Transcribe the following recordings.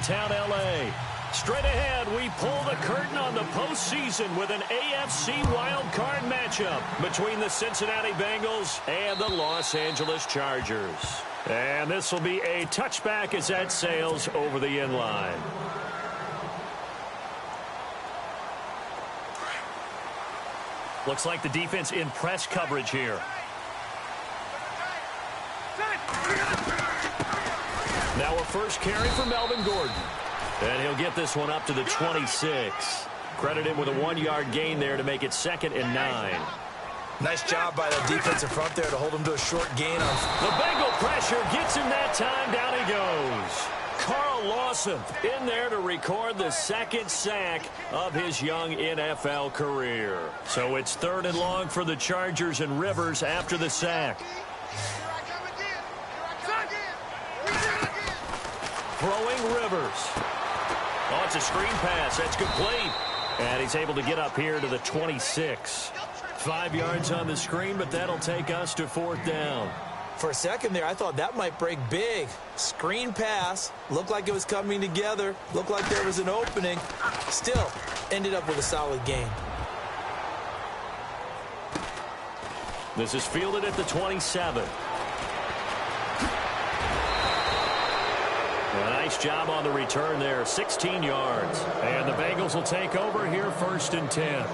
downtown L.A. Straight ahead, we pull the curtain on the postseason with an AFC wildcard matchup between the Cincinnati Bengals and the Los Angeles Chargers. And this will be a touchback as that sails over the end line. Looks like the defense in press coverage here. Now a first carry for Melvin Gordon. And he'll get this one up to the 26. Credit him with a 1-yard gain there to make it 2nd and 9. Nice job by the defensive front there to hold him to a short gain. The Bengal pressure gets him that time. Down he goes. Carl Lawson in there to record the 2nd sack of his young NFL career. So it's 3rd and long for the Chargers and Rivers after the sack. Throwing Rivers. Oh, it's a screen pass. That's complete. And he's able to get up here to the 26. 5 yards on the screen, but that'll take us to 4th down. For a second there, I thought that might break big. Screen pass. Looked like it was coming together. Looked like there was an opening. Still, ended up with a solid gain. This is fielded at the 27. A nice job on the return there, 16 yards. And the Bengals will take over here 1st and 10.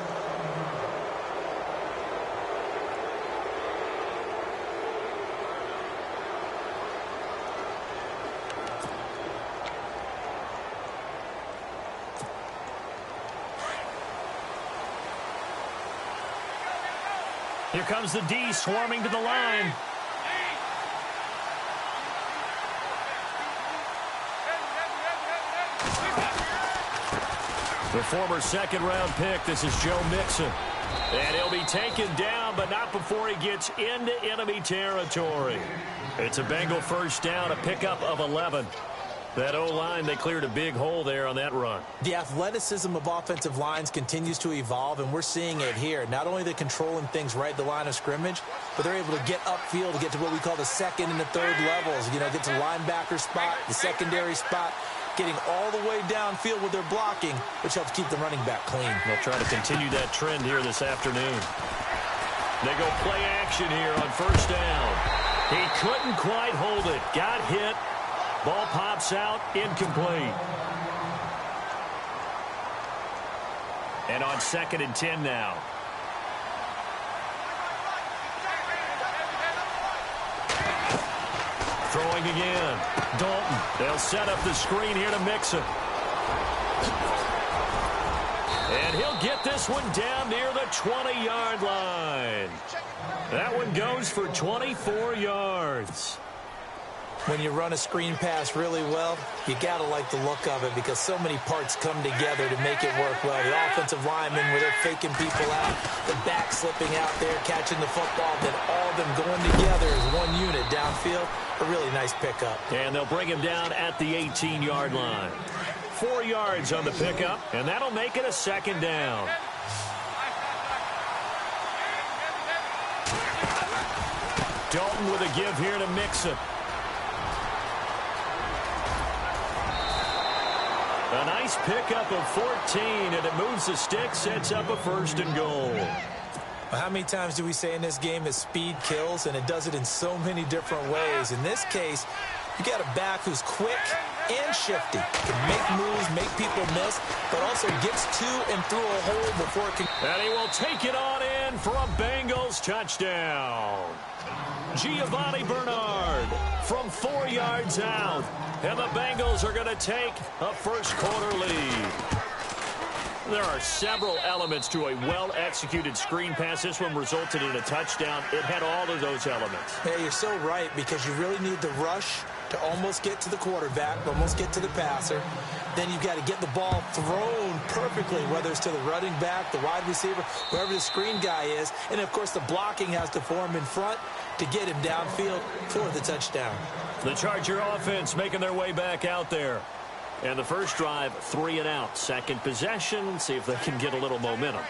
Here comes the D swarming to the line. The former 2nd-round pick, this is Joe Mixon. And he'll be taken down, but not before he gets into enemy territory. It's a Bengal 1st down, a pickup of 11. That O-line, they cleared a big hole there on that run. The athleticism of offensive lines continues to evolve, and we're seeing it here. Not only the controlling things right at the line of scrimmage, but they're able to get upfield to get to what we call the 2nd and the 3rd levels. You know, get to the linebacker spot, the secondary spot, getting all the way downfield with their blocking, which helps keep the running back clean. They'll try to continue that trend here this afternoon. They go play action here on 1st down. He couldn't quite hold it. Got hit. Ball pops out, incomplete. And on 2nd and 10 now. Throwing again. Dalton. They'll set up the screen here to Mixon. And he'll get this one down near the 20-yard line. That one goes for 24 yards. When you run a screen pass really well, you got to like the look of it because so many parts come together to make it work well. The offensive linemen, where they're faking people out, the back slipping out there, catching the football, then all of them going together as one unit downfield. A really nice pickup. And they'll bring him down at the 18-yard line. 4 yards on the pickup, and that'll make it a 2nd down. Dalton with a give here to Mixon. A nice pickup of 14, and it moves the stick, sets up a 1st and goal. Well, how many times do we say in this game that speed kills, and it does it in so many different ways? In this case, you got a back who's quick and shifty. Can make moves, make people miss, but also gets to and through a hole before it can. And he will take it on in for a Bengals touchdown. Giovanni Bernard from 4 yards out. And the Bengals are going to take a 1st quarter lead. There are several elements to a well-executed screen pass. This one resulted in a touchdown. It had all of those elements. Yeah, you're so right, because you really need the rush to almost get to the quarterback, almost get to the passer. Then you've got to get the ball thrown perfectly, whether it's to the running back, the wide receiver, wherever the screen guy is. And, of course, the blocking has to form in front to get him downfield for the touchdown. The Charger offense making their way back out there. And the first drive, 3 and out. 2nd possession, see if they can get a little momentum.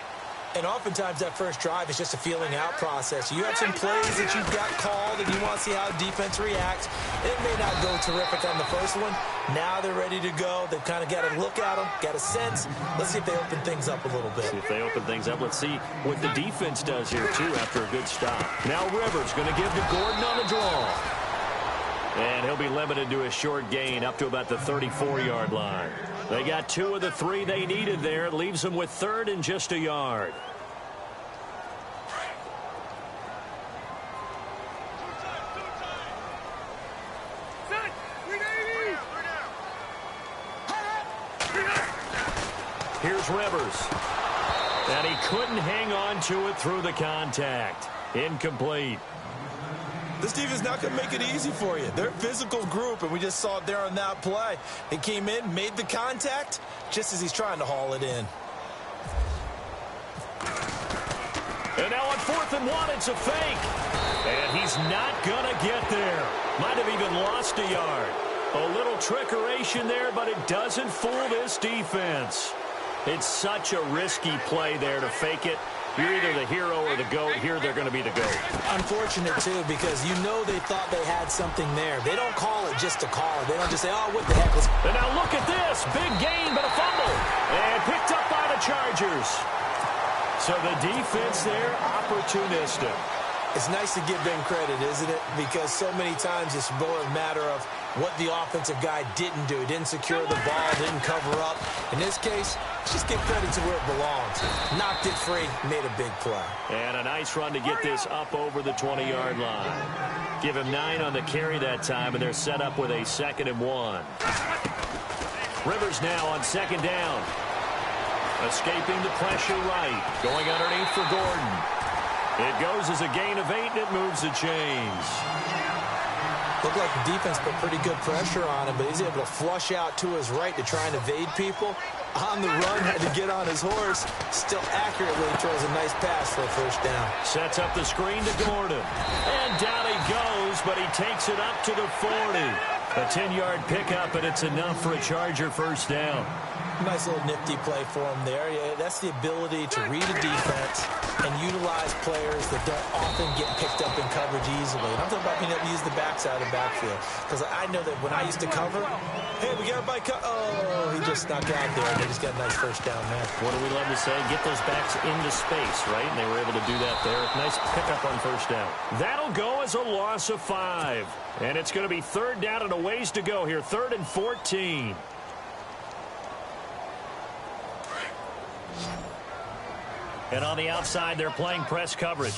And oftentimes that first drive is just a feeling out process. You have some plays that you've got called and you want to see how defense reacts. It may not go terrific on the first one. Now they're ready to go. They've kind of got to look at them, got a sense. Let's see if they open things up a little bit. See if they open things up. Let's see what the defense does here, too, after a good stop. Now Rivers going to give to Gordon on the draw. And he'll be limited to a short gain up to about the 34-yard line. They got 2 of the 3 they needed there. It leaves them with 3rd and just a yard. Here's Rivers. And he couldn't hang on to it through the contact. Incomplete. This defense is not going to make it easy for you. They're a physical group, and we just saw it there on that play. He came in, made the contact, just as he's trying to haul it in. And now on 4th and 1, it's a fake. And he's not going to get there. Might have even lost a yard. A little trickeration there, but it doesn't fool this defense. It's such a risky play there to fake it. You're either the hero or the GOAT. Here they're going to be the GOAT. Unfortunate, too, because you know they thought they had something there. They don't call it just to call it. They don't just say, oh, what the heck. And now look at this. Big gain, but a fumble. And picked up by the Chargers. So the defense there, opportunistic. It's nice to give them credit, isn't it? Because so many times it's more a matter of what the offensive guy didn't do. He didn't secure the ball, didn't cover up. In this case, just give credit to where it belongs. Knocked it free, made a big play. And a nice run to get this up over the 20-yard line. Give him 9 on the carry that time, and they're set up with a 2nd and 1. Rivers now on 2nd down. Escaping the pressure right. Going underneath for Gordon. It goes as a gain of 8, and it moves the chains. Looked like the defense put pretty good pressure on him, but he's able to flush out to his right to try and evade people. On the run, had to get on his horse. Still accurately throws a nice pass for a 1st down. Sets up the screen to Gordon. And down he goes, but he takes it up to the 40. A 10-yard pickup, and it's enough for a Charger 1st down. Nice little nifty play for him there. Yeah, that's the ability to read a defense and utilize players that don't often get picked up in coverage easily. And I'm talking about being able to use the backside of the backfield. Because I know that when I used to cover, hey, we got everybody oh, he just snuck out there, and they just got a nice 1st down there. What do we love to say? Get those backs into space, right? And they were able to do that there. Nice pickup on 1st down. That'll go as a loss of 5. And it's going to be 3rd down and a ways to go here. 3rd and 14. And on the outside, they're playing press coverage.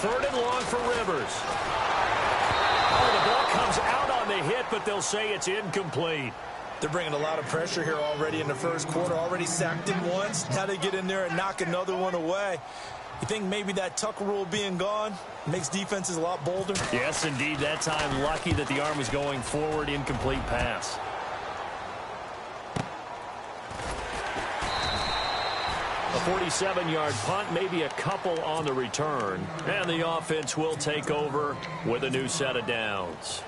3rd and long for Rivers. Oh, the ball comes out on the hit, but they'll say it's incomplete. They're bringing a lot of pressure here already in the 1st quarter. Already sacked him once. Now they get in there and knock another one away. You think maybe that Tucker rule being gone makes defenses a lot bolder? Yes, indeed. That time, lucky that the arm was going forward. Incomplete pass. A 47-yard punt, maybe a couple on the return. And the offense will take over with a new set of downs.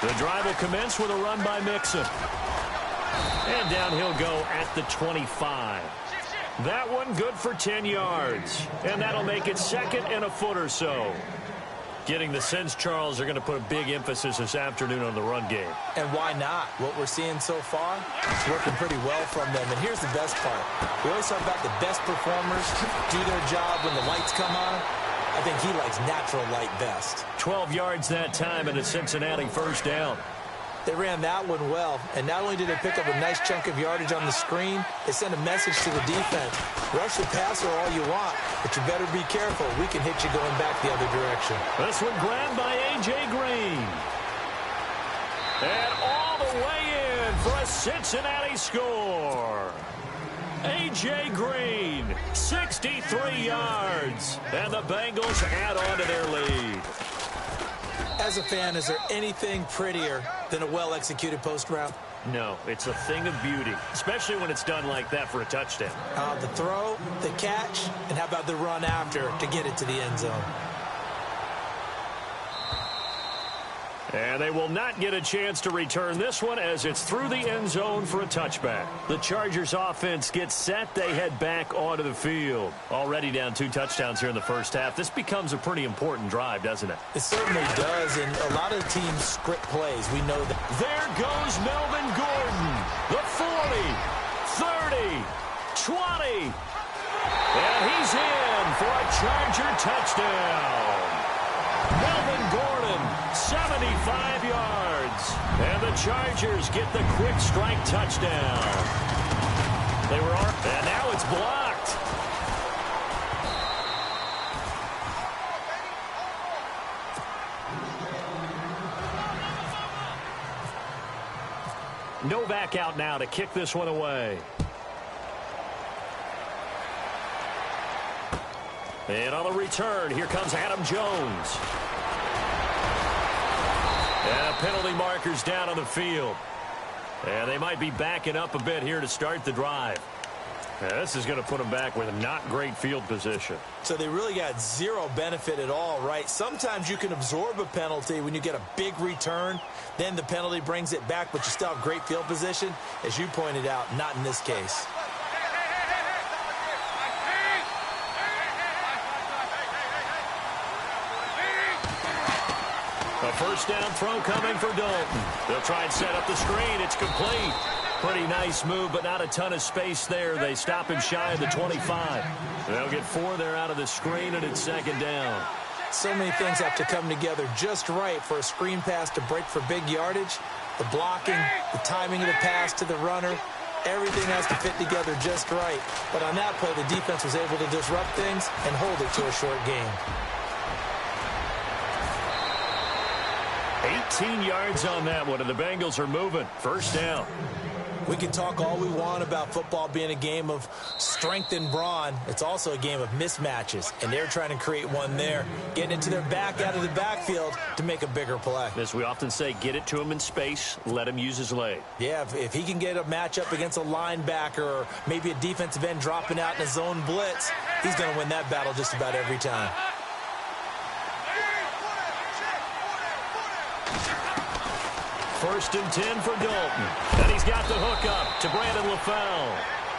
The drive will commence with a run by Mixon. And down he'll go at the 25. That one good for 10 yards. And that'll make it 2nd and a foot or so. Getting the sense, Charles, are going to put a big emphasis this afternoon on the run game. And why not? What we're seeing so far is working pretty well from them. And here's the best part. We always talk about the best performers do their job when the lights come on. I think he likes natural light best. 12 yards that time and a Cincinnati 1st down. They ran that one well, and not only did they pick up a nice chunk of yardage on the screen, they sent a message to the defense. Rush the passer all you want, but you better be careful. We can hit you going back the other direction. This one grabbed by A.J. Green. And all the way in for a Cincinnati score. A.J. Green, 63 yards, and the Bengals add on to their lead. As a fan, is there anything prettier than a well-executed post route? No, it's a thing of beauty, especially when it's done like that for a touchdown. The throw, the catch, and how about the run after to get it to the end zone? And they will not get a chance to return this one as it's through the end zone for a touchback. The Chargers offense gets set. They head back onto the field. Already down 2 touchdowns here in the first half. This becomes a pretty important drive, doesn't it? It certainly does, and a lot of teams script plays. We know that. There goes Melvin Gordon. The 40, 30, 20. And he's in for a Charger touchdown. Melvin Gordon, 75 yards. And the Chargers get the quick strike touchdown. And now it's blocked. Novak out now to kick this one away. And on the return, here comes Adam Jones. And penalty markers down on the field. And they might be backing up a bit here to start the drive. And this is going to put them back with a not great field position. So they really got zero benefit at all, right? Sometimes you can absorb a penalty when you get a big return. Then the penalty brings it back, but you still have great field position. As you pointed out, not in this case. A first down throw coming for Dalton. They'll try and set up the screen. It's complete. Pretty nice move, but not a ton of space there. They stop him shy of the 25. They'll get 4 there out of the screen, and it's second down. So many things have to come together just right for a screen pass to break for big yardage. The blocking, the timing of the pass to the runner, everything has to fit together just right. But on that play, the defense was able to disrupt things and hold it to a short game. 18 yards on that one, and the Bengals are moving. First down. We can talk all we want about football being a game of strength and brawn. It's also a game of mismatches, and they're trying to create one there, getting into their back out of the backfield to make a bigger play. As we often say, get it to him in space, let him use his leg. Yeah, if he can get a matchup against a linebacker or maybe a defensive end dropping out in a zone blitz, he's going to win that battle just about every time. First and 10 for Dalton. And he's got the hook up to Brandon LaFell.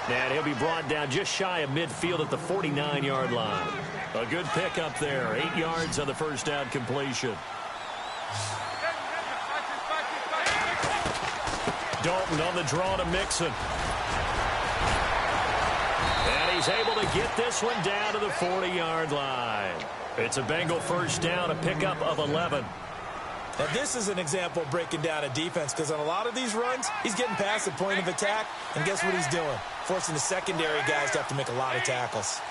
And he'll be brought down just shy of midfield at the 49-yard line. A good pickup there. 8 yards on the first down completion. Dalton on the draw to Mixon. And he's able to get this one down to the 40-yard line. It's a Bengal first down, a pickup of 11. Now, this is an example of breaking down a defense because on a lot of these runs, he's getting past the point of attack, and guess what he's doing? Forcing the secondary guys to have to make a lot of tackles.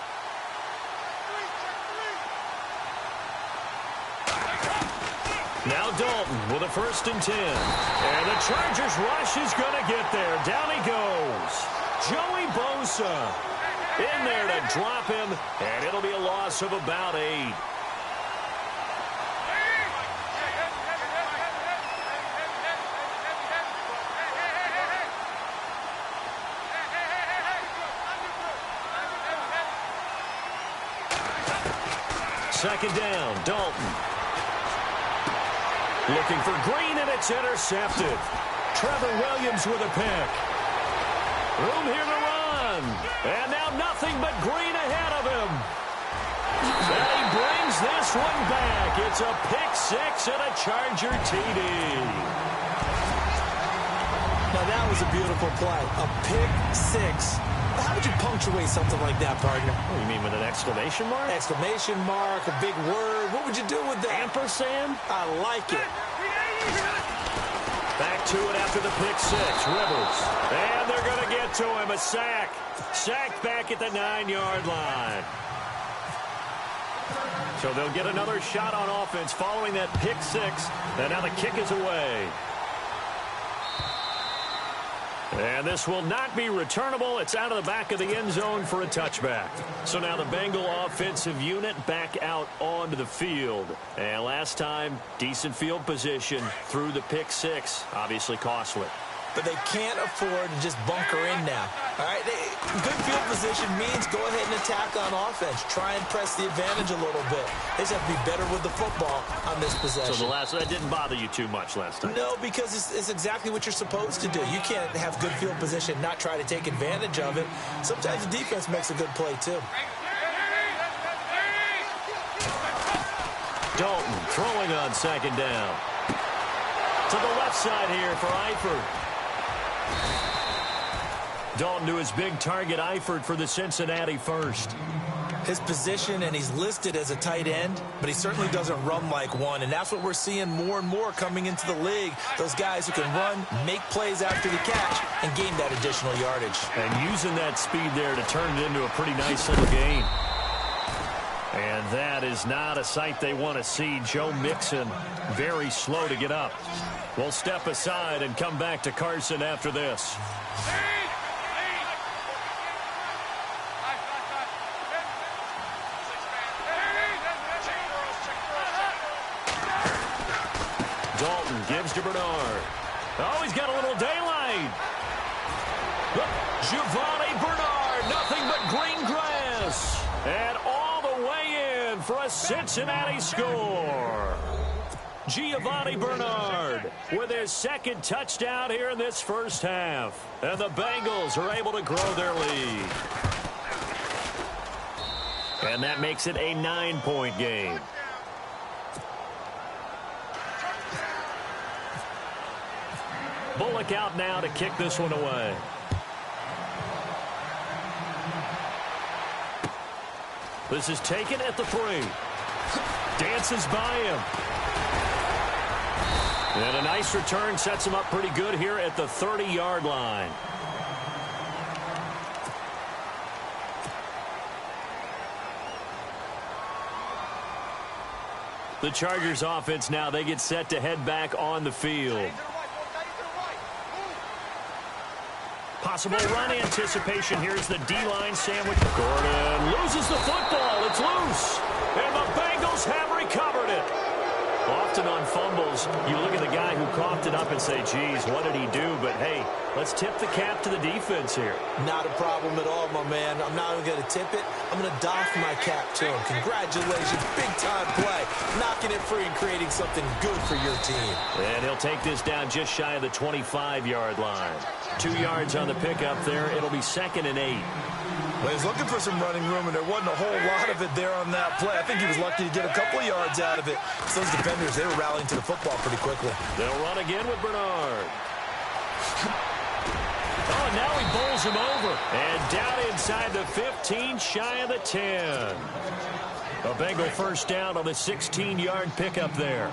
Now Dalton with a first and 10. And the Chargers rush is going to get there. Down he goes. Joey Bosa in there to drop him, and it'll be a loss of about 8. Second down, Dalton. Looking for Green, and it's intercepted. Trevor Williams with a pick. Room here to run. And now nothing but Green ahead of him. And he brings this one back. It's a pick 6 and a Charger TD. Now that was a beautiful play. A pick 6. How would you punctuate something like that, partner? What do you mean, with an exclamation mark? Exclamation mark, a big word. What would you do with that? Ampersand? I like it. Back to it after the pick 6. Rivers. And they're going to get to him. A sack. Sacked back at the 9-yard line. So they'll get another shot on offense following that pick 6. And now the kick is away. And this will not be returnable. It's out of the back of the end zone for a touchback. So now the Bengal offensive unit back out onto the field. And last time, decent field position through the pick 6. Obviously costly. but they can't afford to just bunker in now. All right, good field position means go ahead and attack on offense. Try and press the advantage a little bit. They just have to be better with the football on this possession. So the last one, that didn't bother you too much last time? No, because it's exactly what you're supposed to do. You can't have good field position, not try to take advantage of it. Sometimes the defense makes a good play, too. Dalton throwing on second down. To the left side here for Eifert. Dalton to his big target, Eifert, for the Cincinnati first. His position, and he's listed as a tight end, but he certainly doesn't run like one, and that's what we're seeing more and more coming into the league. Those guys who can run, make plays after the catch, and gain that additional yardage. And using that speed there to turn it into a pretty nice little gain. And that is not a sight they want to see. Joe Mixon very slow to get up. We'll step aside and come back to Carson after this. Dalton gives to Bernard. Oh, he's got a little daylight. Look, Giovanni Bernard, nothing but green grass. And all the way in for a Cincinnati score. Giovanni Bernard with his second touchdown here in this first half. And the Bengals are able to grow their lead. And that makes it a 9-point game. Bullock out now to kick this one away. This is taken at the 3. Dances by him. And a nice return sets him up pretty good here at the 30-yard line. The Chargers offense now, they get set to head back on the field. Possible run anticipation. Here's the D-line sandwich. Gordon loses the football. It's loose. And the Bengals have recovered it. Often on fumbles, you look at the guy who coughed it up and say, geez, what did he do? But, hey, let's tip the cap to the defense here. Not a problem at all, my man. I'm not even going to tip it. I'm going to doff my cap to him. Congratulations. Big-time play. Knocking it free and creating something good for your team. And he'll take this down just shy of the 25-yard line. 2 yards on the pickup there. It'll be 2nd and 8. Well, he's looking for some running room, and there wasn't a whole lot of it there on that play. I think he was lucky to get a couple of yards out of it. So those defenders, they were rallying to the football pretty quickly. They'll run again with Bernard. Oh, and now he bowls him over. And down inside the 15, shy of the 10. A Bengal first down on the 16-yard pickup there.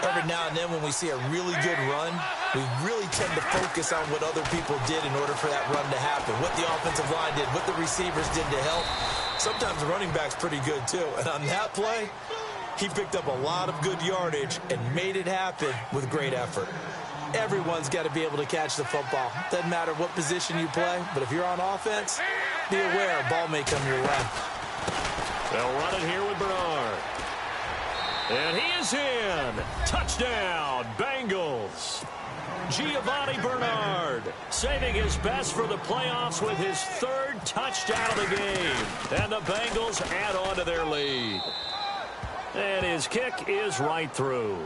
Every now and then when we see a really good run, we really tend to focus on what other people did in order for that run to happen. What the offensive line did, what the receivers did to help. Sometimes the running back's pretty good too. And on that play, he picked up a lot of good yardage and made it happen with great effort. Everyone's got to be able to catch the football. Doesn't matter what position you play, but if you're on offense, be aware a ball may come your way. They'll run it here with Bernard. And he is in. Touchdown, Bengals. Giovanni Bernard saving his best for the playoffs with his 3rd touchdown of the game. And the Bengals add on to their lead. And his kick is right through.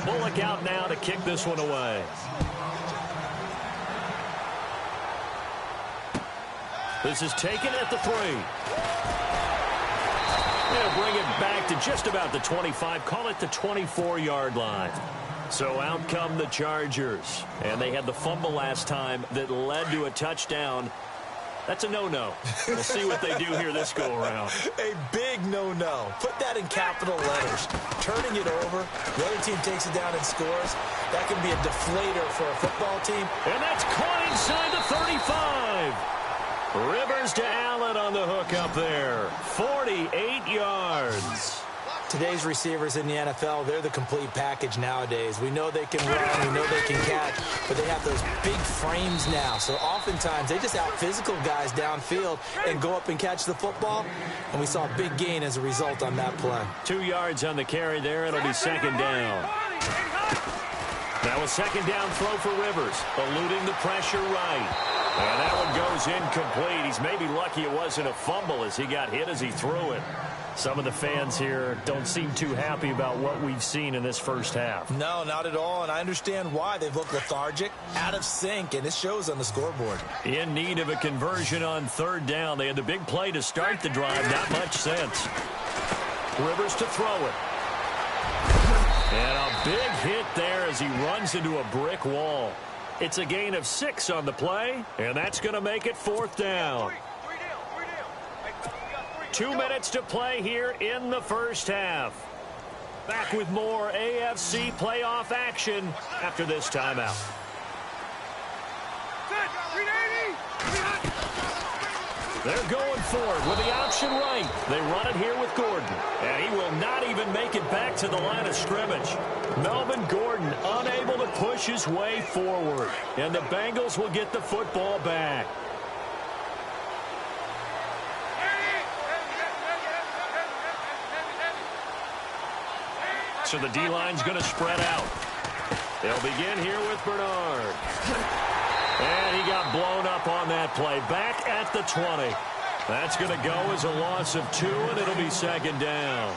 Bullock out now to kick this one away. This is taken at the 3. They'll bring it back to just about the 25. Call it the 24-yard line. So out come the Chargers. And they had the fumble last time that led to a touchdown. That's a no-no. We'll see what they do here this go-around. A big no-no. Put that in capital letters. Turning it over, the other team takes it down and scores. That can be a deflator for a football team. And that's caught inside the 35. Rivers to Allen on the hook up there. 48 yards. Today's receivers in the NFL, they're the complete package nowadays. We know they can run, we know they can catch, but they have those big frames now. So oftentimes they just out-physical guys downfield and go up and catch the football. And we saw a big gain as a result on that play. 2 yards on the carry there. It'll be second down. Now a second down throw for Rivers, eluding the pressure right. And that one goes incomplete. He's maybe lucky it wasn't a fumble as he got hit as he threw it. Some of the fans here don't seem too happy about what we've seen in this first half. No, not at all, and I understand why. They've looked lethargic, out of sync, and it shows on the scoreboard. In need of a conversion on third down. They had the big play to start the drive. Not much sense. Rivers to throw it. And a big hit there as he runs into a brick wall. It's a gain of 6 on the play, and that's going to make it fourth down. 2 minutes to play here in the first half. Back with more AFC playoff action after this timeout. They're going forward with the option right. They run it here with Gordon, and he will not even make it back to the line of scrimmage. Melvin Gordon unable to push his way forward, and the Bengals will get the football back. So the D-line's going to spread out. They'll begin here with Bernard. And he got blown up on that play. Back at the 20. That's going to go as a loss of 2, and it'll be second down.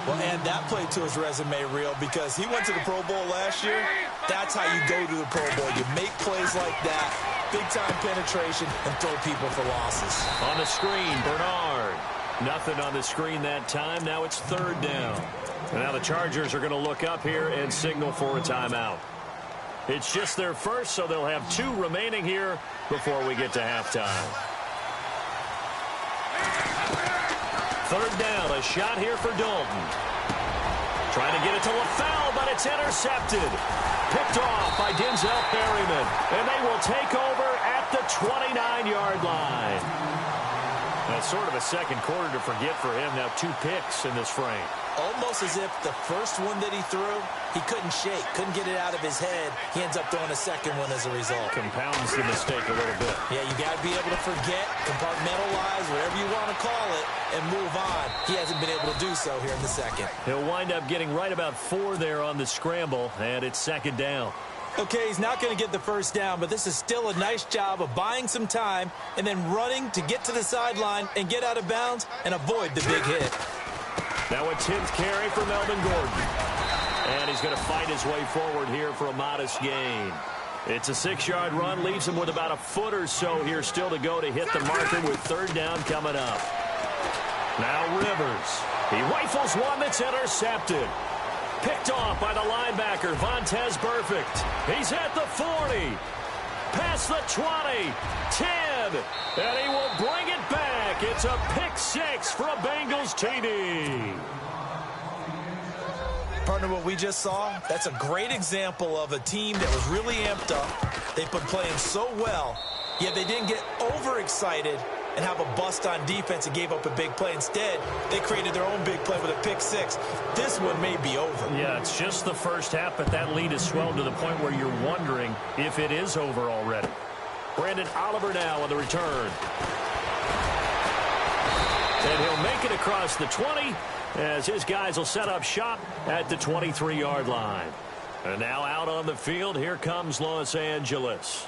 Well, add that play to his resume reel because he went to the Pro Bowl last year. That's how you go to the Pro Bowl. You make plays like that, big-time penetration, and throw people for losses. On the screen, Bernard. Nothing on the screen that time. Now it's third down. And now the Chargers are going to look up here and signal for a timeout. It's just their first, so they'll have 2 remaining here before we get to halftime. Third down, a shot here for Dalton. Trying to get it to LaFell, but it's intercepted. Picked off by Denzel Perryman. And they will take over at the 29-yard line. That's sort of a second quarter to forget for him. Now 2 picks in this frame. Almost as if the first one that he threw, he couldn't shake, couldn't get it out of his head. He ends up throwing a second one as a result. Compounds the mistake a little bit. Yeah, you got to be able to forget, compartmentalize, whatever you want to call it, and move on. He hasn't been able to do so here in the second. He'll wind up getting right about 4 there on the scramble, and it's second down. Okay, he's not going to get the first down, but this is still a nice job of buying some time and then running to get to the sideline and get out of bounds and avoid the big hit. Now a 10th carry for Melvin Gordon. And he's going to fight his way forward here for a modest gain. It's a 6-yard run, leaves him with about a foot or so here still to go to hit the marker with third down coming up. Now Rivers. He rifles one that's intercepted. Picked off by the linebacker, Vontaze Burfict. He's at the 40. Past the 20. 10. And he will bring it back. It's a pick 6 for a Bengals TD. Partner, what we just saw, that's a great example of a team that was really amped up. They've been playing so well, yet they didn't get overexcited and have a bust on defense and gave up a big play. Instead, they created their own big play with a pick 6. This one may be over. Yeah, it's just the first half, but that lead has swelled to the point where you're wondering if it is over already. Brandon Oliver now on the return. And he'll make it across the 20 as his guys will set up shop at the 23-yard line. And now out on the field, here comes Los Angeles.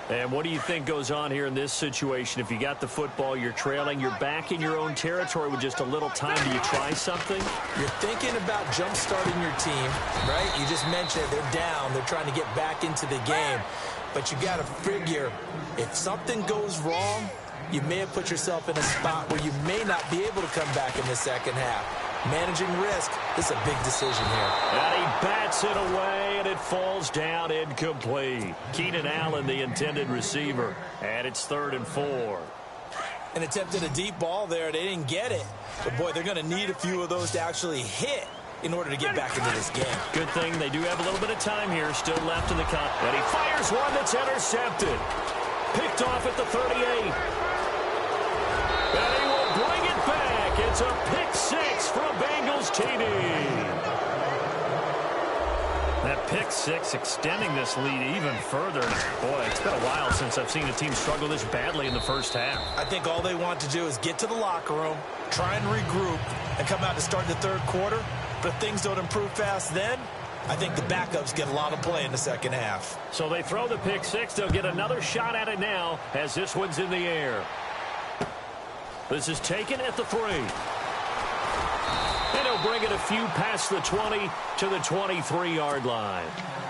And what do you think goes on here in this situation? If you got the football, you're trailing, you're back in your own territory with just a little time. Do you try something? You're thinking about jump-starting your team, right? You just mentioned they're down. They're trying to get back into the game. But you got to figure if something goes wrong, you may have put yourself in a spot where you may not be able to come back in the second half. Managing risk is a big decision here. And he bats it away, and it falls down incomplete. Keenan Allen, the intended receiver. And it's 3rd and 4. And attempted a deep ball there. They didn't get it. But, boy, they're going to need a few of those to actually hit in order to get back into this game. Good thing they do have a little bit of time here still left in the count. And he fires one that's intercepted. Picked off at the 38. And he will bring it back. It's a pick 6 for a Bengals TD. pick six, extending this lead even further. Boy, it's been a while since I've seen a team struggle this badly in the first half. I think all they want to do is get to the locker room, try and regroup, and come out to start the third quarter. But if things don't improve fast then, I think the backups get a lot of play in the second half. So they throw the pick six. They'll get another shot at it now as this one's in the air. This is taken at the 3. And he'll bring it a few past the 20 to the 23-yard line.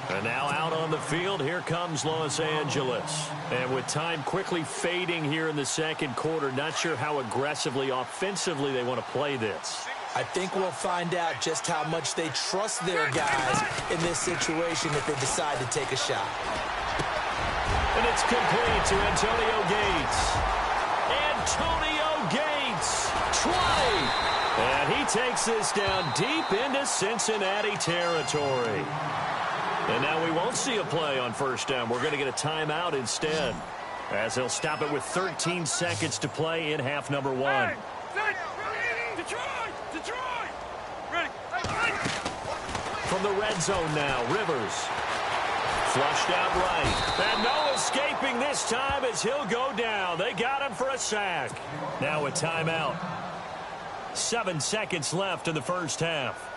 And now out on the field, here comes Los Angeles. And with time quickly fading here in the second quarter, not sure how aggressively, offensively they want to play this. I think we'll find out just how much they trust their guys in this situation if they decide to take a shot. And it's complete to Antonio Gates. Antonio Gates, 20. And he takes this down deep into Cincinnati territory. And now we won't see a play on first down. We're going to get a timeout instead, as they'll stop it with 13 seconds to play in half number 1. From the red zone now, Rivers. Flushed out right. And no escaping this time as he'll go down. They got him for a sack. Now a timeout. 7 seconds left in the first half.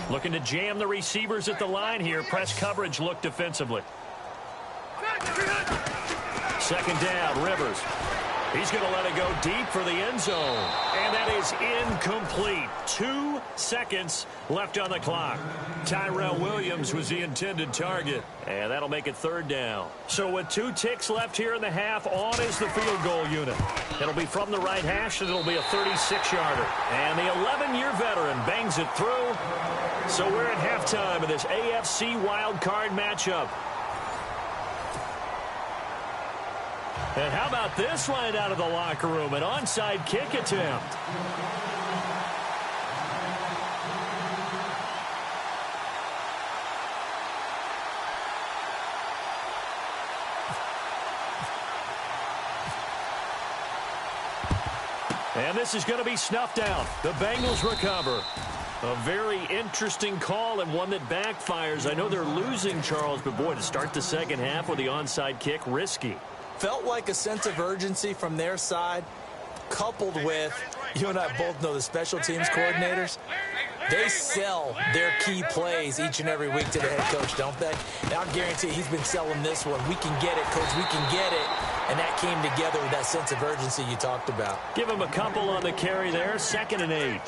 Looking to jam the receivers at the line here. Press coverage look defensively. Second down, Rivers. He's going to let it go deep for the end zone. And that is incomplete. 2 seconds left on the clock. Tyrell Williams was the intended target. And that'll make it third down. So with 2 ticks left here in the half, on is the field goal unit. It'll be from the right hash, and it'll be a 36-yarder. And the 11-year veteran bangs it through. So we're at halftime of this AFC wildcard matchup. And how about this right out of the locker room? An onside kick attempt. And this is going to be snuffed out. The Bengals recover. A very interesting call and one that backfires. I know they're losing, Charles, but boy, to start the second half with the onside kick, risky. Felt like a sense of urgency from their side, coupled with, you and I both know the special teams coordinators, they sell their key plays each and every week to the head coach, don't they? And I'll guarantee he's been selling this one. We can get it, coach, we can get it. And that came together with that sense of urgency you talked about. Give him a couple on the carry there, 2nd and 8.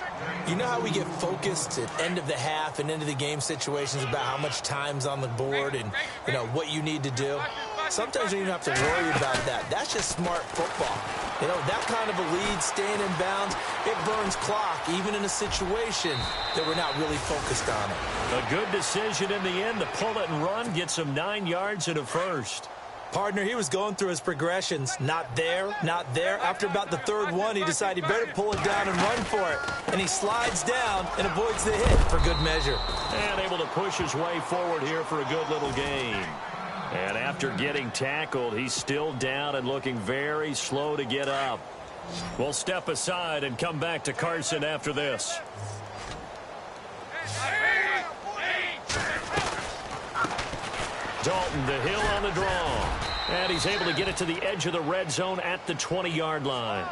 You know how we get focused at end of the half and into the game situations about how much time's on the board and, you know, what you need to do? Sometimes you don't even have to worry about that. That's just smart football. You know, that kind of a lead, staying in bounds, it burns clock, even in a situation that we're not really focused on it. A good decision in the end to pull it and run, get some 9 yards and a first. Partner, he was going through his progressions. Not there, not there. After about the third one, he decided he better pull it down and run for it. And he slides down and avoids the hit for good measure. And able to push his way forward here for a good little gain. And after getting tackled, he's still down and looking very slow to get up. We'll step aside and come back to Carson after this. Dalton to Hill on the draw. And he's able to get it to the edge of the red zone at the 20-yard line.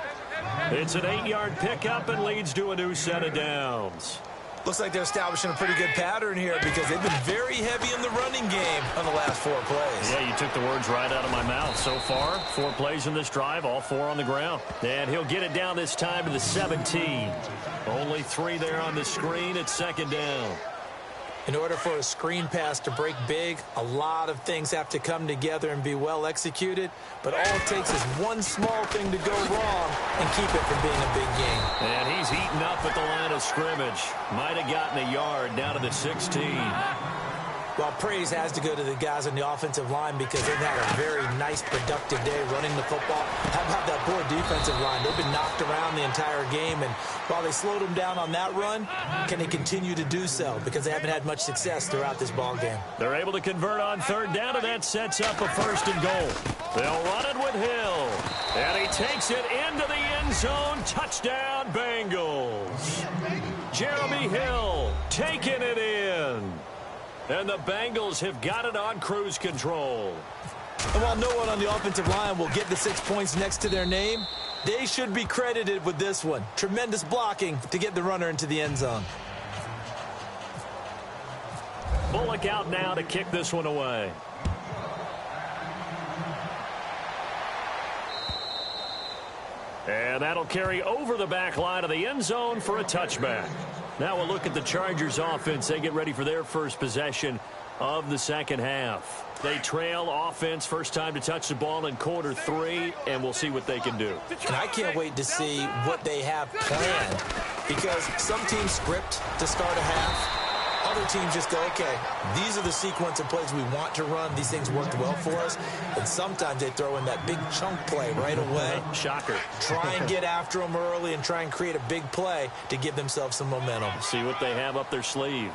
It's an 8-yard pickup and leads to a new set of downs. Looks like they're establishing a pretty good pattern here because they've been very heavy in the running game on the last 4 plays. Yeah, you took the words right out of my mouth. So far, 4 plays in this drive, all 4 on the ground. And he'll get it down this time to the 17. Only 3 there on the screen at 2nd down. In order for a screen pass to break big, a lot of things have to come together and be well executed. But all it takes is one small thing to go wrong and keep it from being a big game. And he's eaten up at the line of scrimmage. Might have gotten a yard down to the 16. Well, praise has to go to the guys on the offensive line because they've had a very nice, productive day running the football. How about that poor defensive line? They've been knocked around the entire game, and while they slowed them down on that run, can they continue to do so? Because they haven't had much success throughout this ball game. They're able to convert on third down, and that sets up a 1st and goal. They'll run it with Hill, and he takes it into the end zone. Touchdown, Bengals. Jeremy Hill taking it in. And the Bengals have got it on cruise control. And while no one on the offensive line will get the 6 points next to their name, they should be credited with this one. Tremendous blocking to get the runner into the end zone. Bullock out now to kick this one away. And that'll carry over the back line of the end zone for a touchback. Now we'll look at the Chargers offense. They get ready for their first possession of the second half. They trail offense, first time to touch the ball in quarter 3, and we'll see what they can do. And I can't wait to see what they have planned, because some teams script to start a half. Other teams just go, okay, these are the sequence of plays we want to run. These things worked well for us. And sometimes they throw in that big chunk play right away. Shocker. Try and get after them early and try and create a big play to give themselves some momentum. See what they have up their sleeve.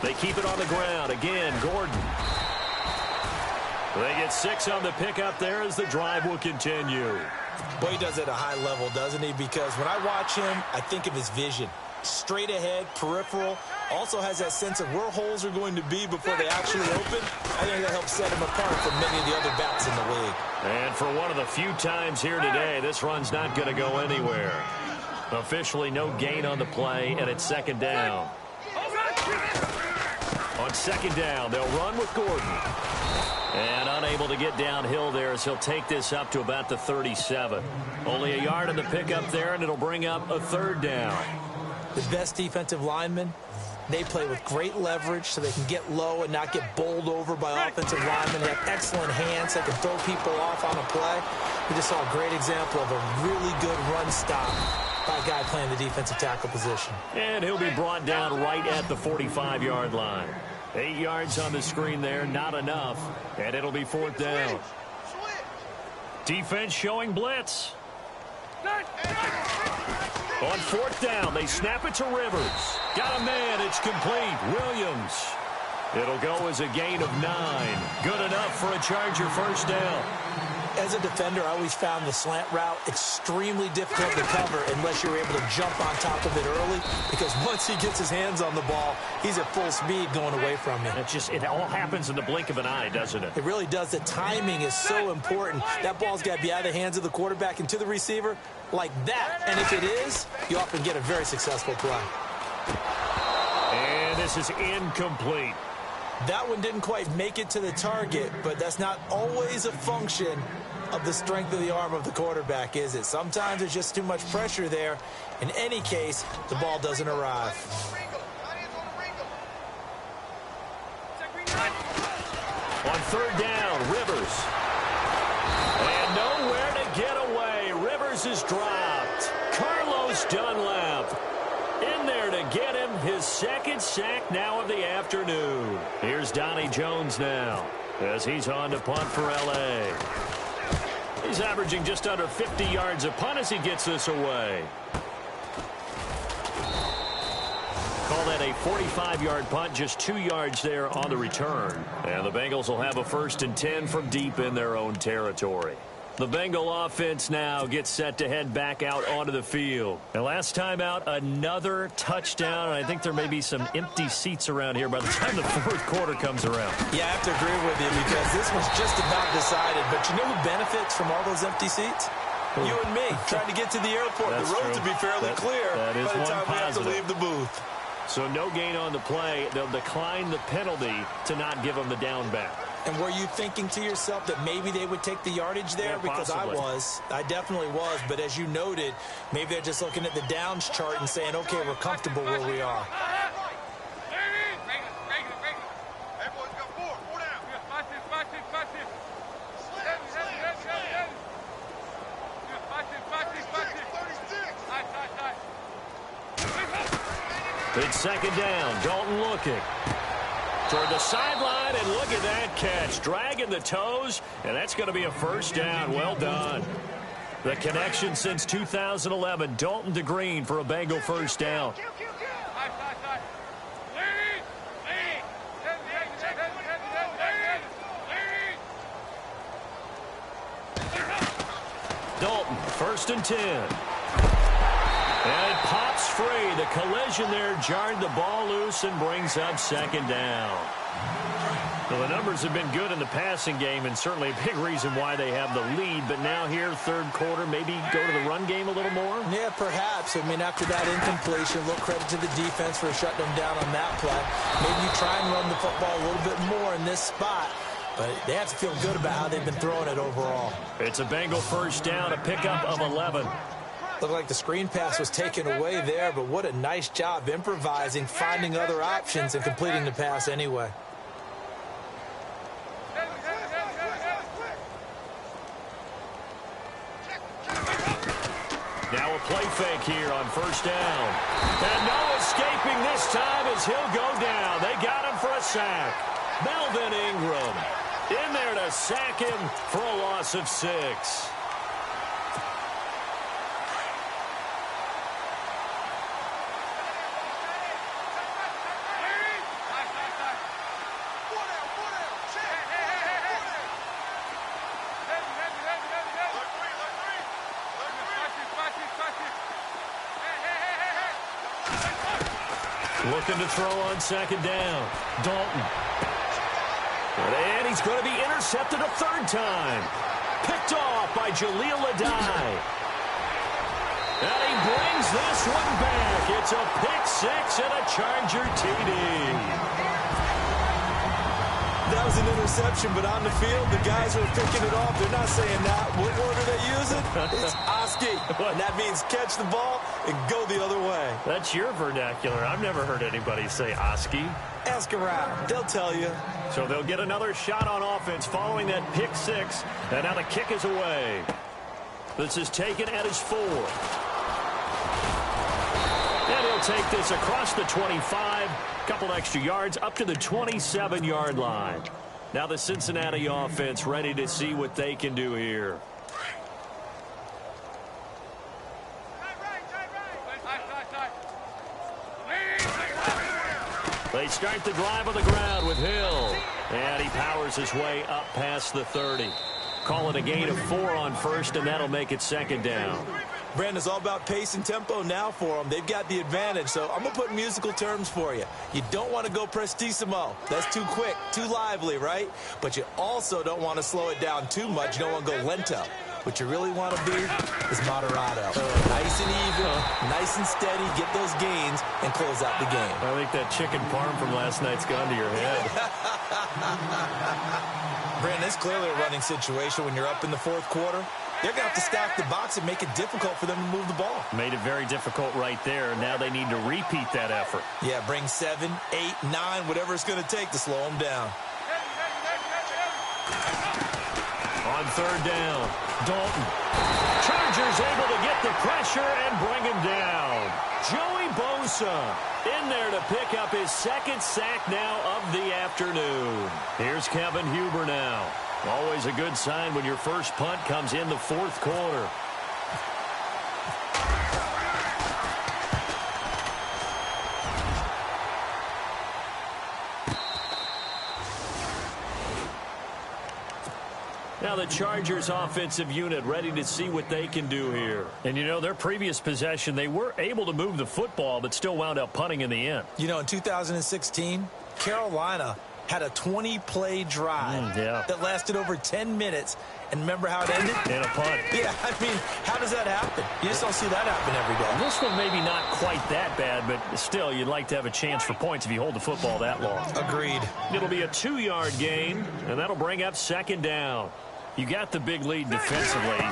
They keep it on the ground. Again, Gordon. They get 6 on the pickup there as the drive will continue. Boy, he does it at a high level, doesn't he? Because when I watch him, I think of his vision. Straight ahead, peripheral, also has that sense of where holes are going to be before they actually open. I think that helps set him apart from many of the other backs in the league. And for one of the few times here today, this run's not going to go anywhere. Officially no gain on the play, and it's 2nd down. On 2nd down, they'll run with Gordon. And unable to get downhill there as he'll take this up to about the 37. Only a yard on the pickup there, and it'll bring up a 3rd down. The best defensive linemen, they play with great leverage so they can get low and not get bowled over by offensive linemen. They have excellent hands that can throw people off on a play. We just saw a great example of a really good run stop by a guy playing the defensive tackle position. And he'll be brought down right at the 45-yard line. 8 yards on the screen there, not enough. And it'll be 4th down. Defense showing blitz. On 4th down, they snap it to Rivers. Got a man, it's complete. Williams. It'll go as a gain of 9. Good enough for a Charger 1st down. As a defender, I always found the slant route extremely difficult to cover unless you're able to jump on top of it early, because once he gets his hands on the ball, he's at full speed going away from you. It all happens in the blink of an eye, doesn't it? It really does. The timing is so important. That ball's got to be out of the hands of the quarterback and to the receiver like that. And if it is, you often get a very successful play. And this is incomplete. That one didn't quite make it to the target, but that's not always a function of the strength of the arm of the quarterback, is it? Sometimes there's just too much pressure there. In any case, the ball doesn't arrive. On 3rd down, Rivers. And nowhere to get away. Rivers is dropped. Carlos Dunlap in there to get him his 2nd sack now of the afternoon. Here's Donnie Jones now as he's on to punt for L.A. He's averaging just under 50 yards a punt as he gets this away. Call that a 45-yard punt, just 2 yards there on the return. And the Bengals will have a 1st and 10 from deep in their own territory. The Bengal offense now gets set to head back out onto the field. And last time out, another touchdown. And I think there may be some empty seats around here by the time the 4th quarter comes around. Yeah, I have to agree with you because this one's just about decided. But you know who benefits from all those empty seats? You and me, trying to get to the airport. That's the roads true. will be fairly clear that is by the time one we have to positive. leave the booth. So no gain on the play. They'll decline the penalty to not give them the down back. And were you thinking to yourself that maybe they would take the yardage there? Yeah, because possibly. I definitely was. But as you noted, maybe they're just looking at the downs chart and saying, okay, we're comfortable where we are. It's 2nd down. Dalton looking. toward the sideline, and look at that catch. Dragging the toes, and that's going to be a first down. Well done. The connection since 2011. Dalton to Green for a Bengal first down. Dalton, 1st and 10. And it pops free. The collision there jarred the ball loose and brings up 2nd down. Well, the numbers have been good in the passing game, and certainly a big reason why they have the lead. But now here, 3rd quarter, maybe go to the run game a little more? Yeah, perhaps. I mean, after that incompletion, a little credit to the defense for shutting them down on that play. Maybe you try and run the football a little bit more in this spot. But they have to feel good about how they've been throwing it overall. It's a Bengal first down, a pickup of 11. Looked like the screen pass was taken away there, but what a nice job improvising, finding other options, and completing the pass anyway. Now a play fake here on 1st down. And no escaping this time as he'll go down. They got him for a sack. Melvin Ingram in there to sack him for a loss of 6. Looking to throw on 2nd down. Dalton. And he's going to be intercepted a 3rd time. Picked off by Jaleel Adai. And he brings this one back. It's a pick 6 and a Charger TD. That was an interception, but on the field, the guys are picking it off. They're not saying that. What word are they using? It's Oski. And that means catch the ball and go the other way. That's your vernacular. I've never heard anybody say Oski. Ask around. They'll tell you. So they'll get another shot on offense following that pick 6. And now the kick is away. This is taken at his 4. And he'll take this across the 25. Couple extra yards up to the 27-yard line. Now the Cincinnati offense ready to see what they can do here. They start the drive on the ground with Hill. And he powers his way up past the 30. Call it a gain of 4 on 1st, and that'll make it 2nd down. Brandon, it's all about pace and tempo now for them. They've got the advantage, so I'm going to put musical terms for you. You don't want to go prestissimo. That's too quick, too lively, right? But you also don't want to slow it down too much. You don't want to go lento. What you really want to be is moderato. Nice and even, nice and steady, get those gains, and close out the game. I think that chicken parm from last night's gone to your head. Brandon, it's clearly a running situation when you're up in the 4th quarter. They're going to have to stack the box and make it difficult for them to move the ball. Made it very difficult right there. Now they need to repeat that effort. Yeah, bring 7, 8, 9, whatever it's going to take to slow them down. On 3rd down, Dalton. Chargers able to get the pressure and bring him down. Joey Bosa in there to pick up his 2nd sack now of the afternoon. Here's Kevin Huber now. Always a good sign when your first punt comes in the 4th quarter. Now the Chargers offensive unit ready to see what they can do here. And, you know, their previous possession, they were able to move the football, but still wound up punting in the end. You know, in 2016, Carolina had a 20-play drive that lasted over 10 minutes. And remember how it ended? In a punt. Yeah, I mean, how does that happen? You just don't see that happen every day. This one maybe not quite that bad, but still, you'd like to have a chance for points if you hold the football that long. Agreed. It'll be a 2-yard gain, and that'll bring up 2nd down. You got the big lead defensively,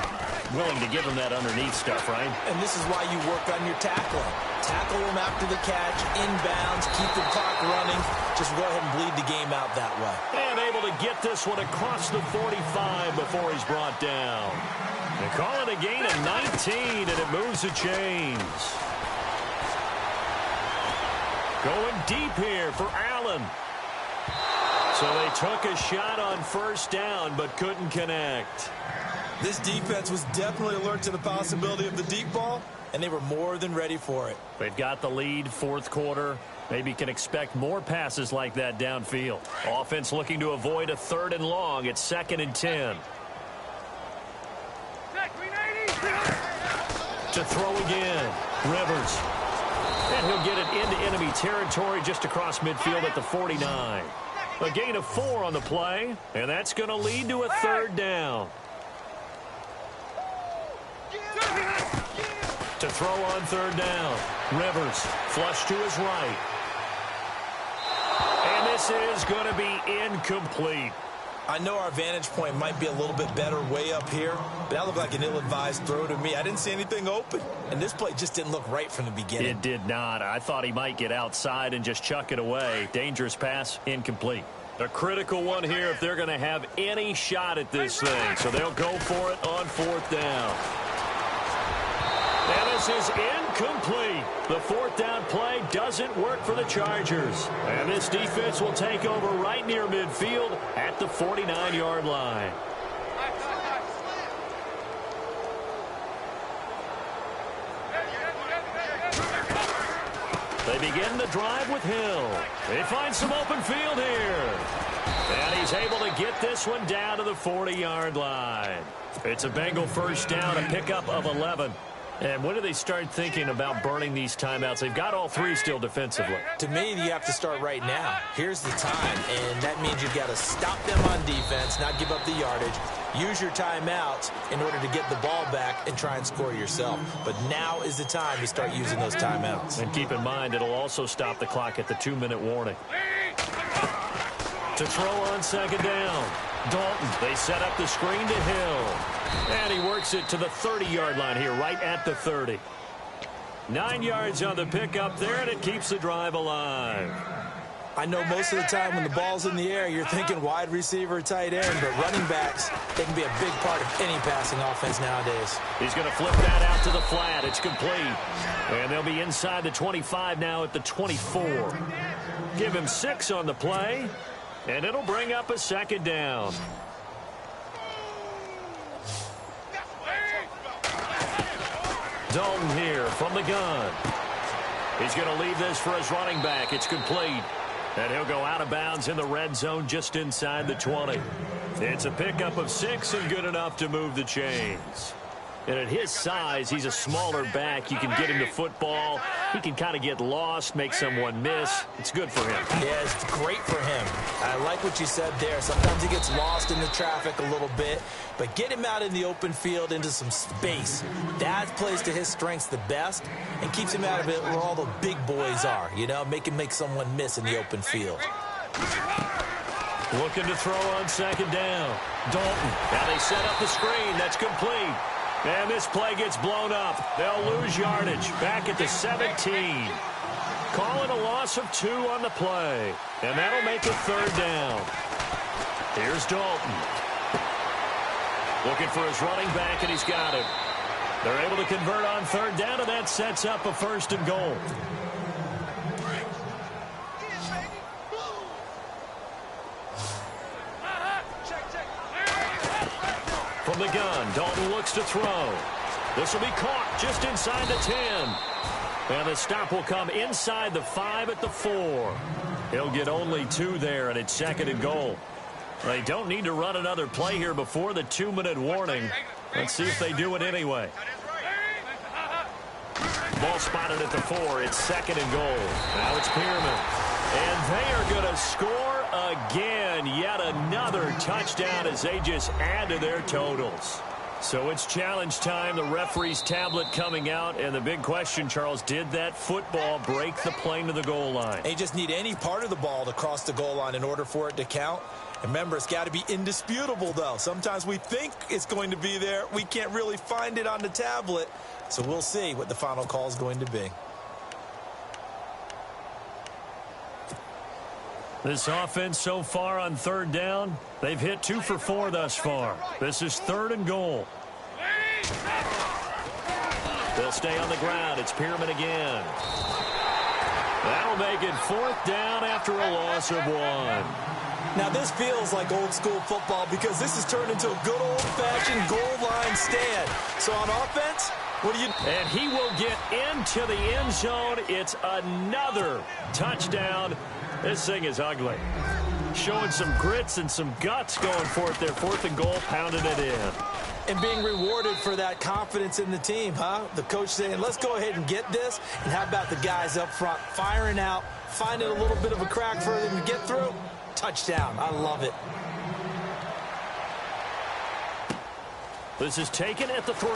willing to give them that underneath stuff, right? And this is why you work on your tackling. Tackle them after the catch, inbounds, keep the clock running. Just go ahead and bleed the game out that way. And able to get this one across the 45 before he's brought down. They call it a gain of 19, and it moves the chains. Going deep here for Allen. So they took a shot on first down but couldn't connect. This defense was definitely alert to the possibility of the deep ball, and they were more than ready for it. They've got the lead, fourth quarter. Maybe can expect more passes like that downfield. Offense looking to avoid a 3rd and long. It's 2nd and 10. To throw again. Rivers. And he'll get it into enemy territory just across midfield at the 49. A gain of 4 on the play, and that's going to lead to a 3rd down. To throw on 3rd down. Rivers flush to his right. And this is going to be incomplete. I know our vantage point might be a little bit better way up here, but that looked like an ill-advised throw to me. I didn't see anything open, and this play just didn't look right from the beginning. It did not. I thought he might get outside and just chuck it away. Dangerous pass, incomplete. A critical one here if they're going to have any shot at this thing. So they'll go for it on 4th down. And this is incomplete. The 4th down play doesn't work for the Chargers. And this defense will take over right near midfield at the 49-yard line. They begin the drive with Hill. They find some open field here. And he's able to get this one down to the 40-yard line. It's a Bengal first down, a pickup of 11. And when do they start thinking about burning these timeouts? They've got all 3 still defensively. To me, you have to start right now. Here's the time, and that means you've got to stop them on defense, not give up the yardage, use your timeouts in order to get the ball back and try and score yourself. But now is the time to start using those timeouts. And keep in mind, it'll also stop the clock at the 2-minute warning. To throw on 2nd down. Dalton, they set up the screen to Hill. And he works it to the 30-yard line here, right at the 30. 9 yards on the pickup there, and it keeps the drive alive. I know most of the time when the ball's in the air, you're thinking wide receiver, tight end, but running backs, they can be a big part of any passing offense nowadays. He's going to flip that out to the flat. It's complete. And they'll be inside the 25 now at the 24. Give him 6 on the play, and it'll bring up a 2nd down. Dalton here from the gun. He's going to leave this for his running back. It's complete. And he'll go out of bounds in the red zone just inside the 20. It's a pickup of 6 and good enough to move the chains. And at his size, he's a smaller back. You can get him to football. He can kind of get lost, make someone miss. It's good for him. Yeah, it's great for him. I like what you said there. Sometimes he gets lost in the traffic a little bit, but get him out in the open field into some space. That plays to his strengths the best and keeps him out of it where all the big boys are, you know, make someone miss in the open field. Looking to throw on 2nd down. Dalton. Now they set up the screen. That's complete. And this play gets blown up. They'll lose yardage back at the 17. Calling a loss of 2 on the play. And that'll make it 3rd down. Here's Dalton. Looking for his running back, and he's got it. They're able to convert on 3rd down, and that sets up a 1st and goal. From the gun, Dalton looks to throw. This will be caught just inside the 10. And the stop will come inside the 5 at the 4. He'll get only 2 there, and it's 2nd and goal. They don't need to run another play here before the 2-minute warning. Let's see if they do it anyway. Ball spotted at the 4. It's 2nd and goal. Now it's Pearman. And they are going to score again. Yet another touchdown as they just add to their totals. So it's challenge time. The referee's tablet coming out. And the big question, Charles, did that football break the plane to the goal line? They just need any part of the ball to cross the goal line in order for it to count. Remember, it's got to be indisputable, though. Sometimes we think it's going to be there. We can't really find it on the tablet. So we'll see what the final call is going to be. This offense so far on 3rd down, they've hit 2 for 4 thus far. This is 3rd and goal. They'll stay on the ground. It's Pearman again. That'll make it 4th down after a loss of 1. Now, this feels like old-school football because this has turned into a good old-fashioned goal line stand. So on offense, what do you... And he will get into the end zone. It's another touchdown. This thing is ugly. Showing some grits and some guts going for it there. 4th and goal, pounding it in. And being rewarded for that confidence in the team, huh? The coach saying, let's go ahead and get this. And how about the guys up front firing out, finding a little bit of a crack for them to get through? Touchdown. I love it. This is taken at the 3.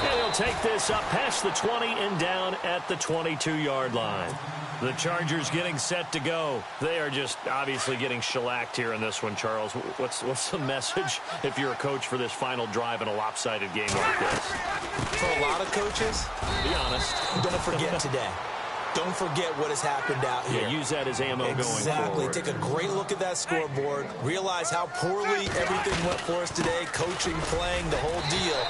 And he'll take this up past the 20 and down at the 22-yard line. The Chargers getting set to go. They are just obviously getting shellacked here in this one, Charles. What's the message if you're a coach for this final drive in a lopsided game like this? For a lot of coaches, be honest, don't forget today. Don't forget what has happened out here. Yeah, use that as ammo going forward. Exactly. Take a great look at that scoreboard. Realize how poorly everything went for us today. Coaching, playing, the whole deal.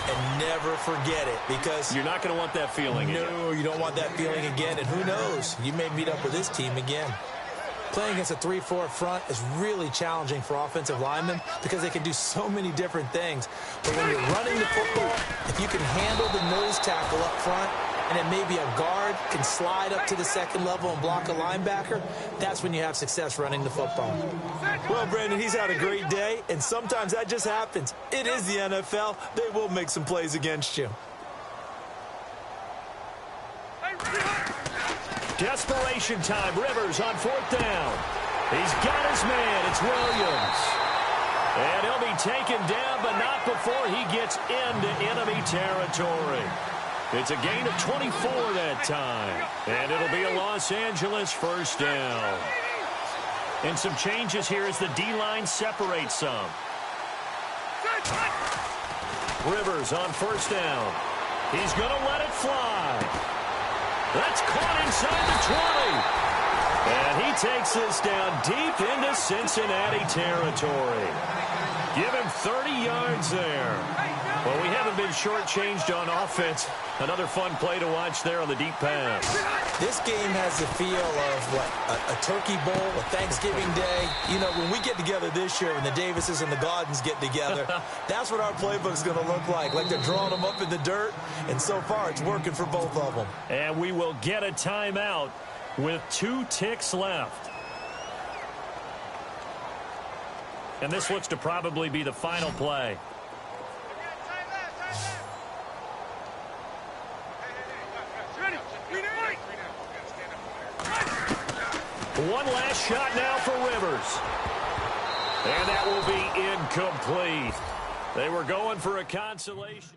And never forget it, because you're not going to want that feeling again. No, you don't want that feeling again. And who knows? You may meet up with this team again. Playing against a 3-4 front is really challenging for offensive linemen because they can do so many different things. But when you're running the football, if you can handle the nose tackle up front, and then maybe a guard can slide up to the second level and block a linebacker, that's when you have success running the football. Well, Brandon, he's had a great day, and sometimes that just happens. It is the NFL. They will make some plays against you. Desperation time. Rivers on 4th down. He's got his man. It's Williams. And he'll be taken down, but not before he gets into enemy territory. It's a gain of 24 that time. And it'll be a Los Angeles 1st down. And some changes here as the D-line separates some. Rivers on 1st down. He's going to let it fly. That's caught inside the 20. And he takes this down deep into Cincinnati territory. Give him 30 yards there. Well, we haven't been shortchanged on offense. Another fun play to watch there on the deep pass. This game has the feel of, a Turkey Bowl, a Thanksgiving Day. You know, when we get together this year, when the Davises and the Gaudens get together, that's what our playbook's going to look like they're drawing them up in the dirt, and so far it's working for both of them. And we will get a timeout with 2 ticks left. And this looks to probably be the final play. One last shot now for Rivers. And that will be incomplete. They were going for a consolation.